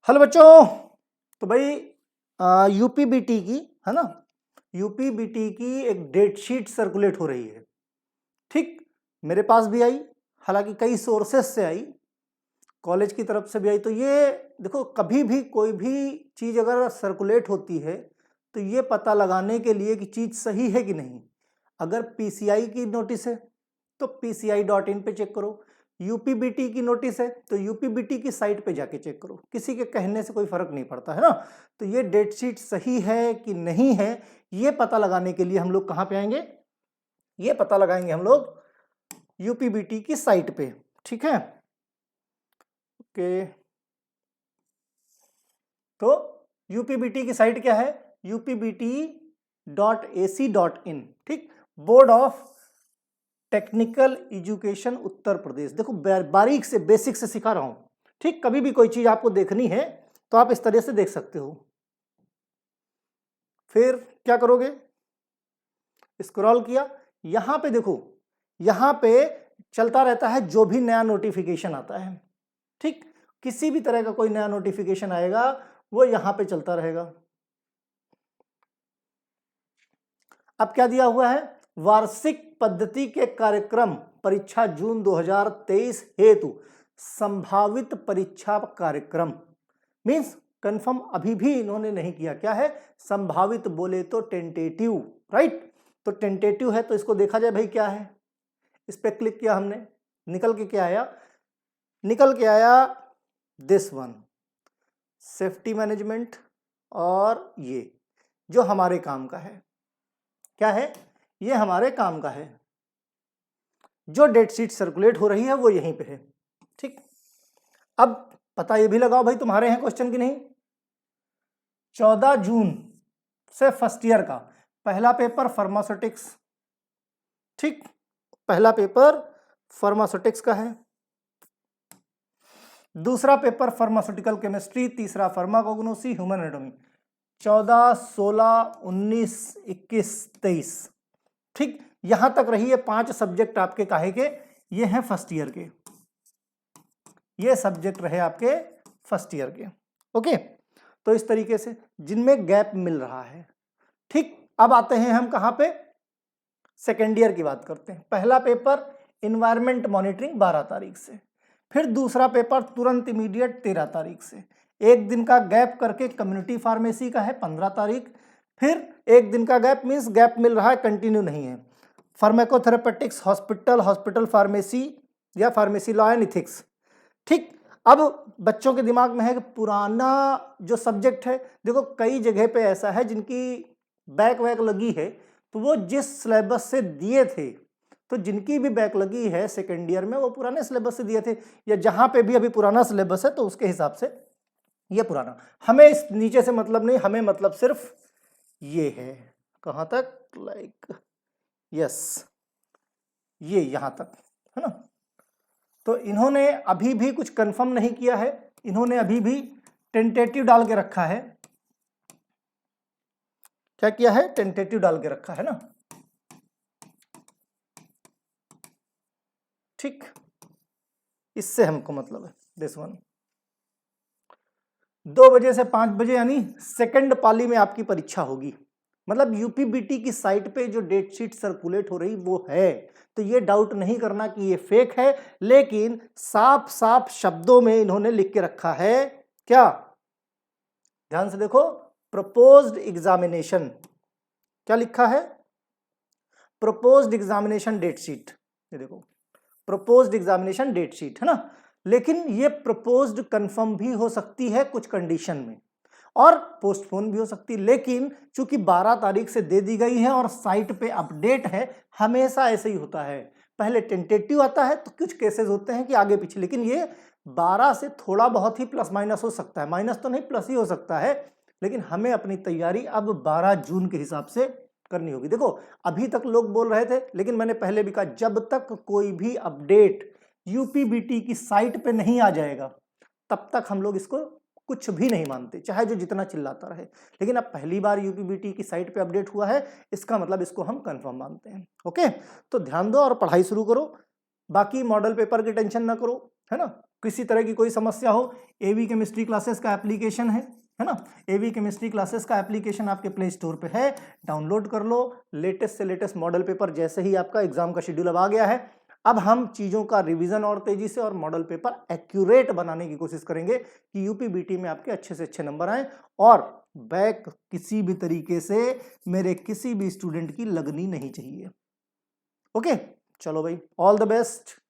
Hello बच्चों। तो भाई यूपीबीटी की है ना, यूपीबीटी की एक डेट शीट सर्कुलेट हो रही है। ठीक, मेरे पास भी आई, हालांकि कई सोर्सेस से आई, कॉलेज की तरफ से भी आई। तो ये देखो, कभी भी कोई भी चीज़ अगर सर्कुलेट होती है तो ये पता लगाने के लिए कि चीज़ सही है कि नहीं, अगर पीसीआई की नोटिस है तो pci.in पे चेक करो, यूपीबीटी की नोटिस है तो यूपीबीटी की साइट पे जाके चेक करो। किसी के कहने से कोई फर्क नहीं पड़ता है ना। तो ये डेट शीट सही है कि नहीं है, ये पता लगाने के लिए हम लोग कहाँ पे आएंगे, ये पता लगाएंगे हम लोग यूपीबीटी की साइट पे। ठीक है, ओके। तो यूपीबीटी की साइट क्या है, upbt.ac.in। ठीक, board of technical education Uttar Pradesh. देखो बारीक से बेसिक से सिखा रहा हूं। ठीक, कभी भी कोई चीज आपको देखनी है तो आप इस तरह से देख सकते हो। फिर क्या करोगे, स्क्रॉल किया, यहां पे देखो, यहां पे चलता रहता है जो भी नया नोटिफिकेशन आता है। ठीक, किसी भी तरह का कोई नया नोटिफिकेशन आएगा वो यहां पे चलता रहेगा। अब क्या दिया हुआ है, वार्षिक पद्धति के कार्यक्रम परीक्षा जून 2023 हेतु संभावित परीक्षा कार्यक्रम। मींस कंफर्म अभी भी इन्होंने नहीं किया, क्या है संभावित, बोले तो टेंटेटिव, राइट। तो टेंटेटिव है तो इसको देखा जाए भाई क्या है। इस पे क्लिक किया हमने, निकल के क्या आया, निकल के आया दिस वन, सेफ्टी मैनेजमेंट। और ये जो हमारे काम का है, क्या है, ये हमारे काम का है। जो डेट शीट सर्कुलेट हो रही है वो यहीं पे है। ठीक, अब पता ये भी लगाओ भाई, तुम्हारे हैं क्वेश्चन की नहीं। 14 जून से फर्स्ट ईयर का पहला पेपर फार्मास्यूटिक्स। ठीक, पहला पेपर फार्मास्यूटिक्स का है, दूसरा पेपर फार्मास्यूटिकल केमिस्ट्री, तीसरा फार्माकोग्नोसी, ह्यूमन एनाटॉमी। 14, 16, 19, 21, 23। ठीक, यहां तक रही है 5 सब्जेक्ट आपके काहे के, ये हैं फर्स्ट ईयर के, ये सब्जेक्ट रहे आपके फर्स्ट ईयर के। ओके, तो इस तरीके से जिनमें गैप मिल रहा है। ठीक, अब आते हैं हम कहां पे, सेकेंड ईयर की बात करते हैं। पहला पेपर इन्वायरमेंट मॉनिटरिंग 12 तारीख से, फिर दूसरा पेपर तुरंत इमीडिएट 13 तारीख से, एक दिन का गैप करके कम्युनिटी फार्मेसी का है 15 तारीख, फिर एक दिन का गैप, मीन्स गैप मिल रहा है, कंटिन्यू नहीं है, फार्माकोथेरेपेटिक्स, हॉस्पिटल फार्मेसी या फार्मेसी लॉ एंड इथिक्स। ठीक, अब बच्चों के दिमाग में है कि पुराना जो सब्जेक्ट है, देखो कई जगह पे ऐसा है जिनकी बैक वैक लगी है तो वो जिस सिलेबस से दिए थे, तो जिनकी भी बैक लगी है सेकेंड ईयर में वो पुराने सिलेबस से दिए थे, या जहां पे भी अभी पुराना सिलेबस है तो उसके हिसाब से ये पुराना। हमें इस नीचे से मतलब नहीं, हमें मतलब सिर्फ ये है, कहां तक, लाइक यस, ये यहां तक है ना। तो इन्होंने अभी भी कुछ कंफर्म नहीं किया है, इन्होंने अभी भी टेंटेटिव डाल के रखा है। क्या किया है, टेंटेटिव डाल के रखा है ना। ठीक, इससे हमको मतलब है दिस वन। 2 बजे से 5 बजे यानी सेकंड पाली में आपकी परीक्षा होगी। मतलब यूपीबीटी की साइट पे जो डेट शीट सर्कुलेट हो रही वो है, तो ये डाउट नहीं करना कि ये फेक है, लेकिन साफ साफ शब्दों में इन्होंने लिख के रखा है क्या, ध्यान से देखो, प्रपोज्ड एग्जामिनेशन, क्या लिखा है, प्रपोज्ड एग्जामिनेशन डेट शीट। ये देखो प्रपोज्ड एग्जामिनेशन डेट शीट है ना, लेकिन ये प्रपोज्ड कंफर्म भी हो सकती है कुछ कंडीशन में, और पोस्टपोन भी हो सकती है। लेकिन चूंकि 12 तारीख से दे दी गई है और साइट पे अपडेट है, हमेशा ऐसे ही होता है, पहले टेंटेटिव आता है तो कुछ केसेस होते हैं कि आगे पीछे, लेकिन ये 12 से थोड़ा बहुत ही प्लस माइनस हो सकता है, माइनस तो नहीं प्लस ही हो सकता है, लेकिन हमें अपनी तैयारी अब 12 जून के हिसाब से करनी होगी। देखो अभी तक लोग बोल रहे थे, लेकिन मैंने पहले भी कहा, जब तक कोई भी अपडेट यूपीबीटी की साइट पे नहीं आ जाएगा तब तक हम लोग इसको कुछ भी नहीं मानते, चाहे जो जितना चिल्लाता रहे। लेकिन अब पहली बार यूपीबीटी की साइट पे अपडेट हुआ है, इसका मतलब इसको हम कंफर्म मानते हैं। ओके, तो ध्यान दो और पढ़ाई शुरू करो, बाकी मॉडल पेपर की टेंशन ना करो, है ना। किसी तरह की कोई समस्या हो, एवी केमिस्ट्री क्लासेस का एप्लीकेशन है ना, एवी केमिस्ट्री क्लासेस का एप्लीकेशन आपके प्ले स्टोर पे है, डाउनलोड कर लो। लेटेस्ट से लेटेस्ट मॉडल पेपर जैसे ही आपका एग्जाम का शेड्यूल अब आ गया है, अब हम चीजों का रिवीजन और तेजी से और मॉडल पेपर एक्यूरेट बनाने की कोशिश करेंगे कि यूपीबीटी में आपके अच्छे से अच्छे नंबर आए और बैक किसी भी तरीके से मेरे किसी भी स्टूडेंट की लगनी नहीं चाहिए। ओके, चलो भाई, ऑल द बेस्ट।